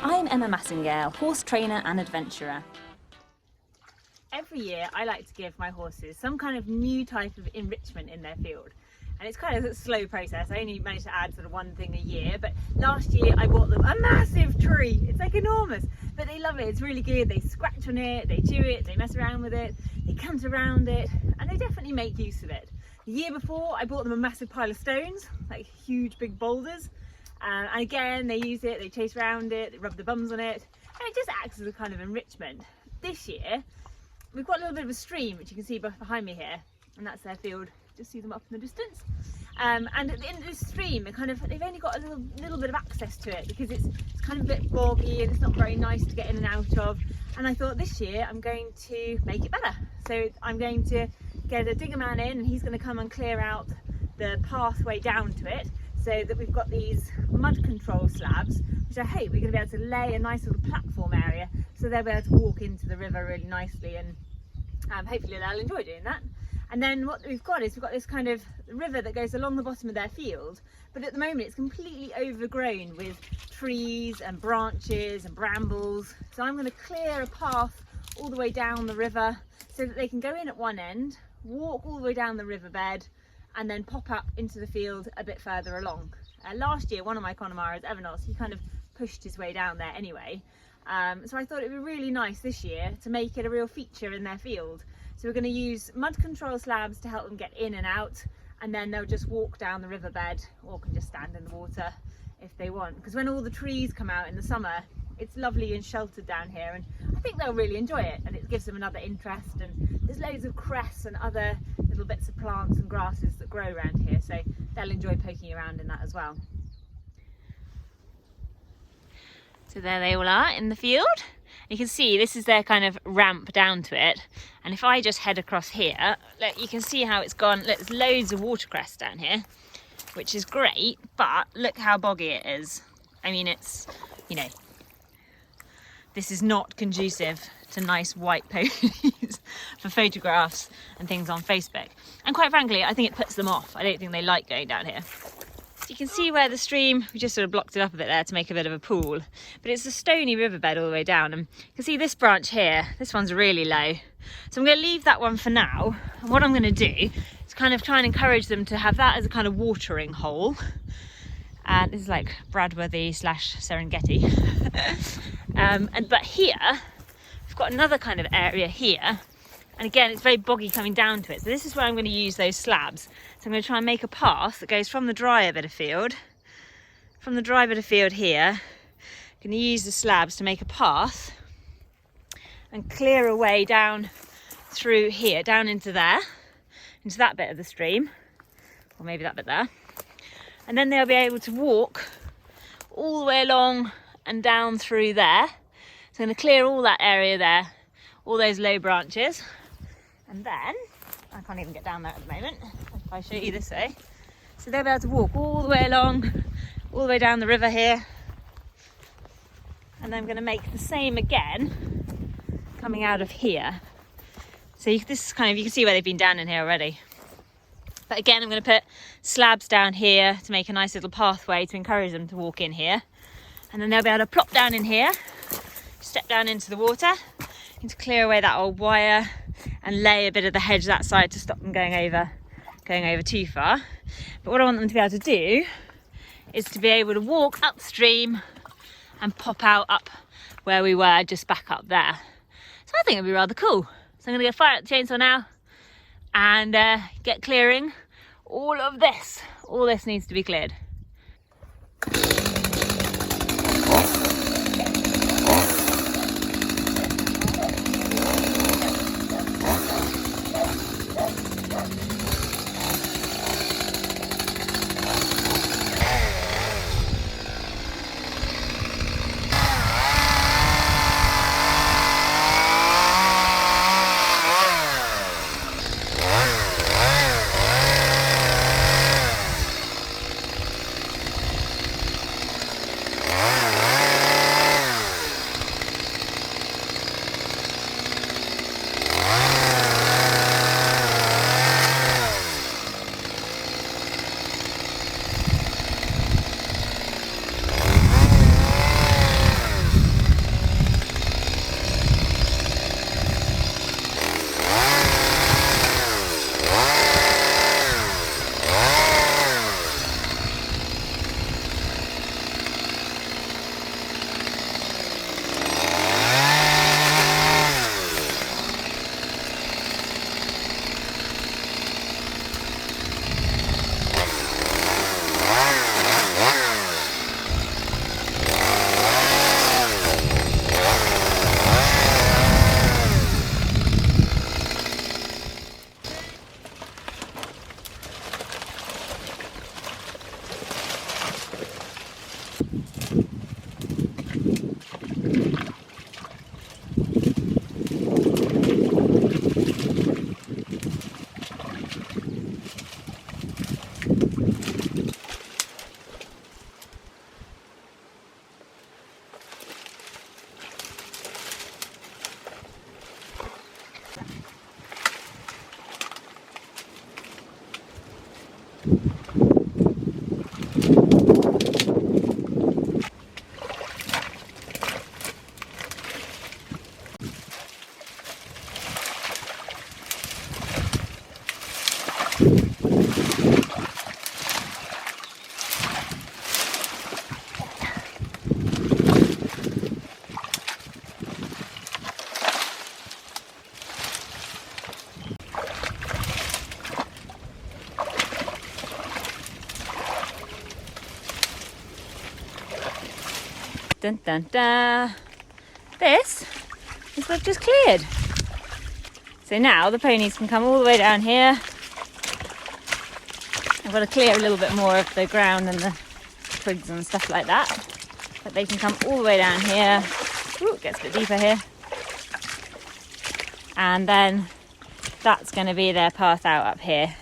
I'm Emma Massingale, horse trainer and adventurer. Every year I like to give my horses some kind of new type of enrichment in their field. And it's kind of a slow process. I only managed to add sort of one thing a year, but last year I bought them a massive tree. It's like enormous, but they love it. It's really good. They scratch on it, they chew it, they mess around with it, they cunt around it, and they definitely make use of it. The year before I bought them a massive pile of stones, like huge big boulders. And again, they use it, they chase around it, they rub their bums on it, and it just acts as a kind of enrichment. This year, we've got a little bit of a stream, which you can see behind me here, and that's their field. Just see them up in the distance. And at the end of this stream, they've only got a little bit of access to it because it's kind of a bit boggy and it's not very nice to get in and out of. And I thought this year I'm going to make it better. So I'm going to get a digger man in, and he's going to come and clear out the pathway down to it, so that we've got these mud control slabs, which I hope we're going to be able to lay a nice little platform area so they'll be able to walk into the river really nicely, and hopefully they'll enjoy doing that. And then what we've got this kind of river that goes along the bottom of their field, but at the moment it's completely overgrown with trees and branches and brambles. So I'm going to clear a path all the way down the river so that they can go in at one end, walk all the way down the riverbed, and then pop up into the field a bit further along. Last year, one of my Connemara's, Evernos, he kind of pushed his way down there anyway. So I thought it would be really nice this year to make it a real feature in their field. So we're going to use mud control slabs to help them get in and out, and then they'll just walk down the riverbed or can just stand in the water if they want. Because when all the trees come out in the summer, it's lovely and sheltered down here, and I think they'll really enjoy it, and it gives them another interest. And there's loads of cress and other little bits of plants and grasses that grow around here, so they'll enjoy poking around in that as well. So there they all are in the field. You can see this is their kind of ramp down to it, and if I just head across here, look, you can see how it's gone. Look, there's loads of watercress down here, which is great, but look how boggy it is. I mean, it's, you know, this is not conducive to nice white ponies for photographs and things on Facebook. And quite frankly, I think it puts them off. I don't think they like going down here. You can see where the stream, we just sort of blocked it up a bit there to make a bit of a pool, but it's a stony riverbed all the way down, and you can see this branch here, this one's really low, so I'm going to leave that one for now. And what I'm going to do is kind of try and encourage them to have that as a kind of watering hole, and this is like Bradworthy / Serengeti. But here we've got another kind of area here, and again it's very boggy coming down to it, so this is where I'm going to use those slabs. So I'm going to try and make a path that goes from the drier bit of field, here. I'm going to use the slabs to make a path and clear a way down through here, down into there, into that bit of the stream, or maybe that bit there. And then they'll be able to walk all the way along and down through there. So I'm going to clear all that area there, all those low branches, and then I can't even get down there at the moment if I show you this way. So they'll be able to walk all the way along, all the way down the river here, and I'm going to make the same again coming out of here. So this is kind of, you can see where they've been down in here already. But again, I'm going to put slabs down here to make a nice little pathway to encourage them to walk in here, and then they'll be able to plop down in here, step down into the water, and to clear away that old wire and lay a bit of the hedge that side to stop them going over too far. But what I want them to be able to do is to be able to walk upstream and pop out up where we were, just back up there. So I think it'd be rather cool. So I'm going to go fire out the chainsaw now and get clearing all of this. All this needs to be cleared. Dun, dun, dun. This is what I've just cleared. So now the ponies can come all the way down here. I've got to clear a little bit more of the ground and the twigs and stuff like that. But they can come all the way down here. Ooh, it gets a bit deeper here. And then that's going to be their path out up here.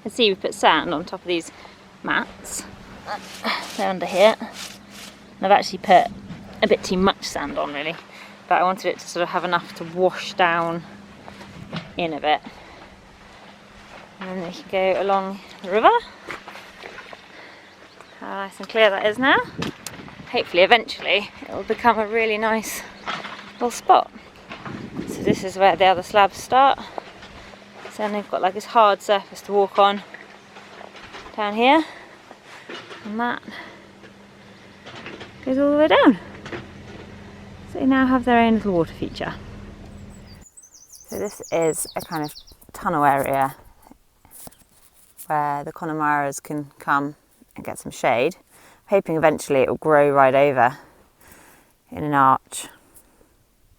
You can see we've put sand on top of these mats. They're under here. And I've actually put a bit too much sand on really, but I wanted it to sort of have enough to wash down in a bit. And then they can go along the river. How nice and clear that is now. Hopefully eventually it will become a really nice little spot. So this is where the other slabs start. So then they've got like this hard surface to walk on down here, and that goes all the way down. So they now have their own little water feature. So this is a kind of tunnel area where the Connemara's can come and get some shade. I'm hoping eventually it will grow right over in an arch,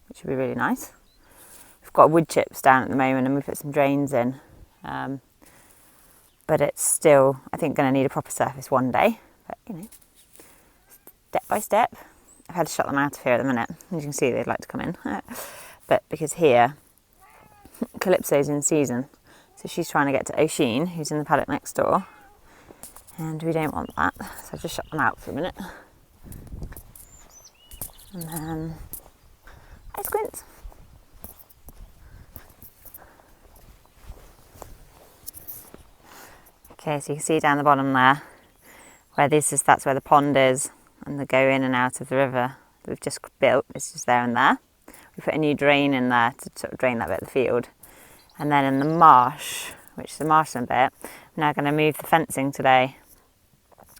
which would be really nice. We've got wood chips down at the moment and we put some drains in, but it's still, I think, going to need a proper surface one day. But you know, step by step. I've had to shut them out of here at the minute. As you can see, they'd like to come in, but because here Calypso's in season, so she's trying to get to Oisin, who's in the paddock next door, and we don't want that, so I've just shut them out for a minute. And then hi Squint. Okay, so you can see down the bottom there, where that's where the pond is, and they go in and out of the river that we've just built. It's just there and there. We put a new drain in there to sort of drain that bit of the field. And then in the marsh, which is the marshland bit, I'm now going to move the fencing today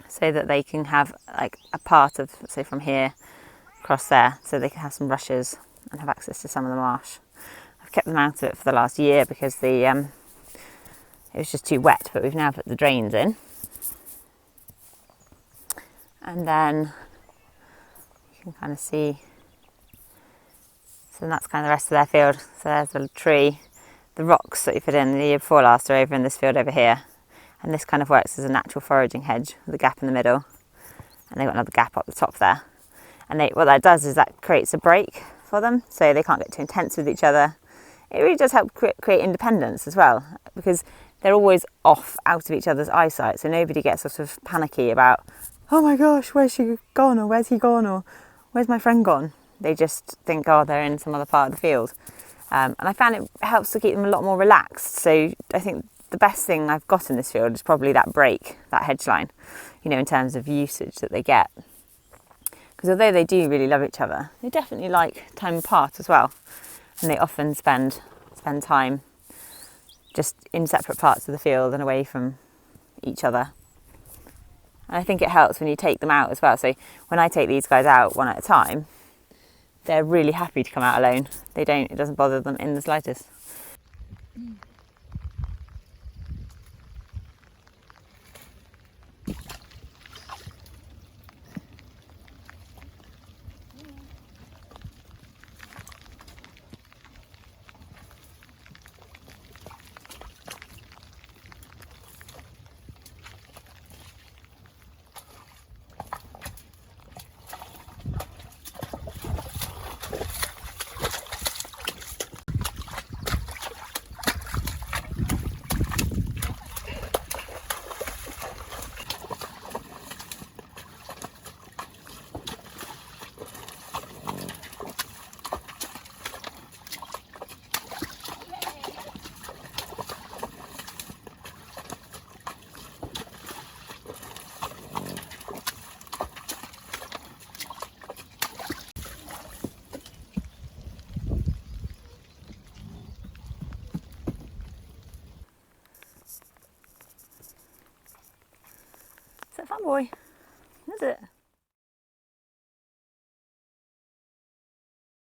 so that they can have like a part of, say from here across there, so they can have some rushes and have access to some of the marsh. I've kept them out of it for the last year because it was just too wet, but we've now put the drains in. And then you can kind of see, so that's kind of the rest of their field. So there's the tree. The rocks that we put in the year before last are over in this field over here. And this kind of works as a natural foraging hedge with a gap in the middle. And they've got another gap up the top there. And what that does is that creates a break for them, so they can't get too intense with each other. It really does help create independence as well, because they're always off out of each other's eyesight, so nobody gets sort of panicky about, oh my gosh, where's she gone, or where's he gone, or where's my friend gone? They just think, oh, they're in some other part of the field. And I found it helps to keep them a lot more relaxed. So I think the best thing I've got in this field is probably that break, that hedge line, in terms of usage that they get. Because although they do really love each other, they definitely like time apart as well. And they often spend time just in separate parts of the field and away from each other. And I think it helps when you take them out as well. So when I take these guys out one at a time, they're really happy to come out alone. It doesn't bother them in the slightest. Is that fun, boy? Is it?